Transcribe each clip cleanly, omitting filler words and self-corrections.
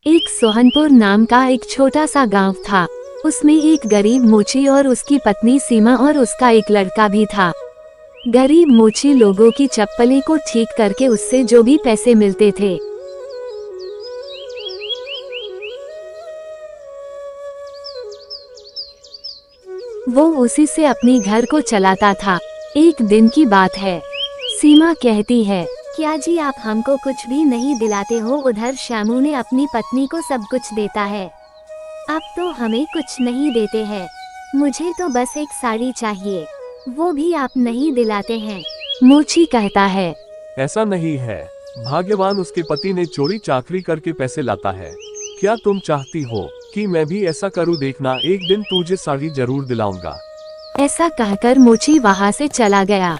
एक सोहनपुर नाम का एक छोटा सा गांव था। उसमें एक गरीब मोची और उसकी पत्नी सीमा और उसका एक लड़का भी था। गरीब मोची लोगों की चप्पलें को ठीक करके उससे जो भी पैसे मिलते थे वो उसी से अपनी घर को चलाता था। एक दिन की बात है, सीमा कहती है, क्या जी आप हमको कुछ भी नहीं दिलाते हो? उधर श्यामू ने अपनी पत्नी को सब कुछ देता है, आप तो हमें कुछ नहीं देते हैं। मुझे तो बस एक साड़ी चाहिए, वो भी आप नहीं दिलाते हैं। मोची कहता है, ऐसा नहीं है, भाग्यवान उसके पति ने चोरी चाकरी करके पैसे लाता है। क्या तुम चाहती हो कि मैं भी ऐसा करूं? देखना, एक दिन तुझे साड़ी जरूर दिलाऊंगा। ऐसा कहकर मोची वहां से चला गया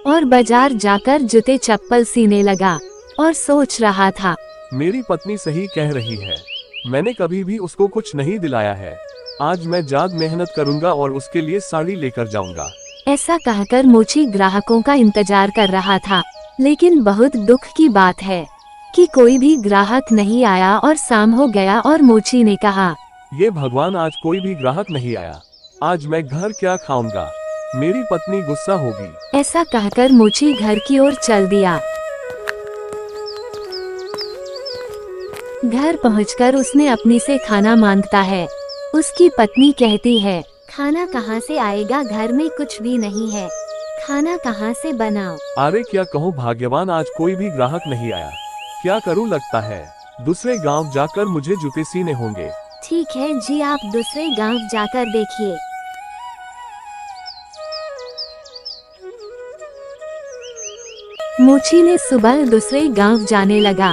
और बाजार जाकर जूते चप्पल सीने लगा और सोच रहा था, मेरी पत्नी सही कह रही है, मैंने कभी भी उसको कुछ नहीं दिलाया है। आज मैं जाग मेहनत करूंगा और उसके लिए साड़ी लेकर जाऊंगा। ऐसा कहकर मोची ग्राहकों का इंतजार कर रहा था, लेकिन बहुत दुख की बात है कि कोई भी ग्राहक नहीं आया और शाम हो गया और मोची ने कहा, ये भगवान, आज कोई भी ग्राहक नहीं आया, आज मैं घर क्या खाऊंगा? मेरी पत्नी गुस्सा होगी। ऐसा कहकर मोची घर की ओर चल दिया। घर पहुंचकर उसने अपनी से खाना मांगता है। उसकी पत्नी कहती है, खाना कहाँ से आएगा? घर में कुछ भी नहीं है, खाना कहाँ से बनाओ? अरे क्या कहूँ भाग्यवान, आज कोई भी ग्राहक नहीं आया, क्या करूँ? लगता है दूसरे गांव जाकर मुझे जूते सीने होंगे। ठीक है जी, आप दूसरे गांव जाकर देखिए। मोची ने सुबह दूसरे गांव जाने लगा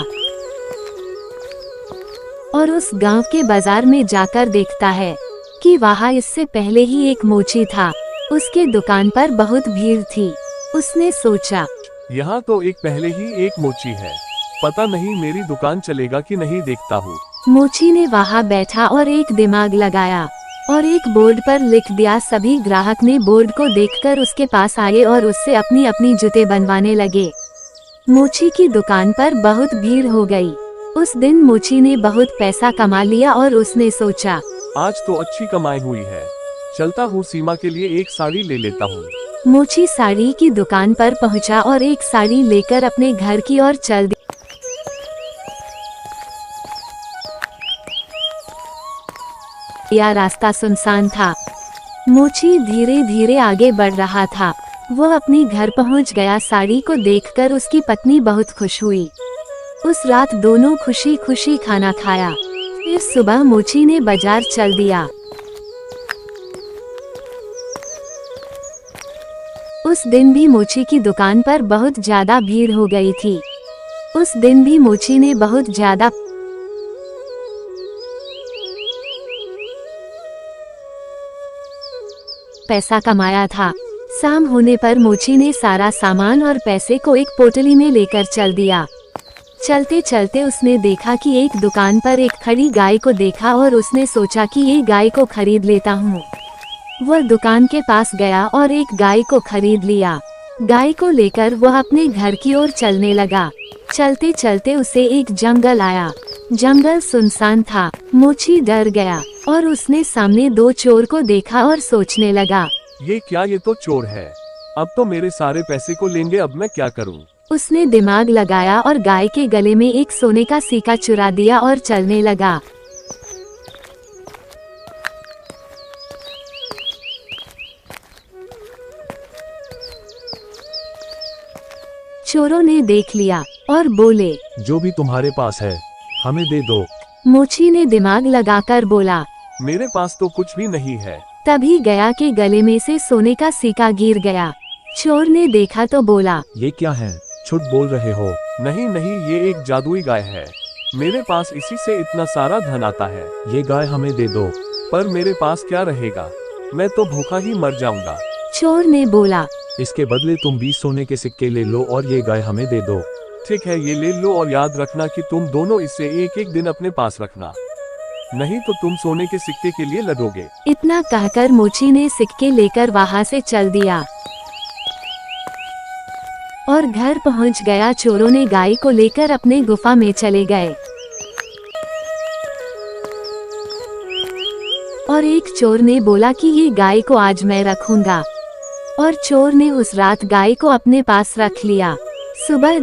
और उस गांव के बाजार में जाकर देखता है कि वहाँ इससे पहले ही एक मोची था। उसके दुकान पर बहुत भीड़ थी। उसने सोचा, यहाँ तो एक पहले ही एक मोची है, पता नहीं मेरी दुकान चलेगा कि नहीं, देखता हूँ। मोची ने वहाँ बैठा और एक दिमाग लगाया और एक बोर्ड पर लिख दिया। सभी ग्राहक ने बोर्ड को देखकर उसके पास आए और उससे अपनी अपनी जूते बनवाने लगे। मोची की दुकान पर बहुत भीड़ हो गई। उस दिन मोची ने बहुत पैसा कमा लिया और उसने सोचा, आज तो अच्छी कमाई हुई है, चलता हूँ सीमा के लिए एक साड़ी ले लेता हूँ। मोची साड़ी की दुकान पर पहुँचा और एक साड़ी लेकर अपने घर की ओर चल दिया। यह रास्ता सुनसान था। मोची धीरे धीरे आगे बढ़ रहा था। वो अपनी घर पहुंच गया। साड़ी को देखकर उसकी पत्नी बहुत खुश हुई। उस रात दोनों खुशी खुशी खाना खाया। फिर सुबह मोची ने बाजार चल दिया। उस दिन भी मोची की दुकान पर बहुत ज्यादा भीड़ हो गई थी। उस दिन भी मोची ने बहुत ज्यादा पैसा कमाया था। शाम होने पर मोची ने सारा सामान और पैसे को एक पोटली में लेकर चल दिया। चलते चलते उसने देखा कि एक दुकान पर एक खड़ी गाय को देखा और उसने सोचा कि ये गाय को खरीद लेता हूँ। वह दुकान के पास गया और एक गाय को खरीद लिया। गाय को लेकर वह अपने घर की ओर चलने लगा। चलते चलते उसे एक जंगल आया। जंगल सुनसान था। मोची डर गया और उसने सामने दो चोर को देखा और सोचने लगा, ये क्या, ये तो चोर है, अब तो मेरे सारे पैसे को लेंगे, अब मैं क्या करूं? उसने दिमाग लगाया और गाय के गले में एक सोने का सिक्का चुरा दिया और चलने लगा। चोरों ने देख लिया और बोले, जो भी तुम्हारे पास है हमें दे दो। मोची ने दिमाग लगाकर बोला, मेरे पास तो कुछ भी नहीं है। तभी गया के गले में से सोने का सिक्का गिर गया। चोर ने देखा तो बोला, ये क्या है, झूठ बोल रहे हो? नहीं नहीं, ये एक जादुई गाय है, मेरे पास इसी से इतना सारा धन आता है। ये गाय हमें दे दो। पर मेरे पास क्या रहेगा, मैं तो भूखा ही मर जाऊंगा। चोर ने बोला, इसके बदले तुम 20 सोने के सिक्के ले लो और ये गाय हमें दे दो। ठीक है, ये ले लो और याद रखना कि तुम दोनों इसे एक एक दिन अपने पास रखना, नहीं तो तुम सोने के सिक्के के लिए लड़ोगे। इतना कहकर मोची ने सिक्के लेकर वहां से चल दिया और घर पहुंच गया। चोरों ने गाय को लेकर अपने गुफा में चले गए और एक चोर ने बोला कि ये गाय को आज मैं रखूंगा, और चोर ने उस रात गाय को अपने पास रख लिया। सुबह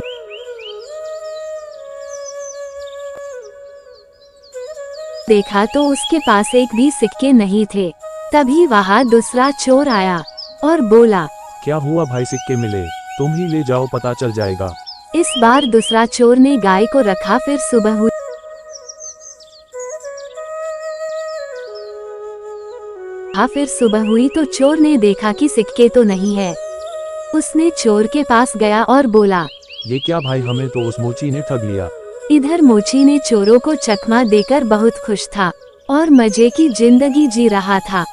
देखा तो उसके पास एक भी सिक्के नहीं थे। तभी वहाँ दूसरा चोर आया और बोला, क्या हुआ भाई, सिक्के मिले? तुम ही ले जाओ, पता चल जाएगा। इस बार दूसरा चोर ने गाय को रखा। फिर सुबह हुई तो चोर ने देखा कि सिक्के तो नहीं है। उसने चोर के पास गया और बोला, ये क्या भाई, हमें तो उस मोची ने ठग लिया। इधर मोची ने चोरों को चकमा देकर बहुत खुश था और मजे की जिंदगी जी रहा था।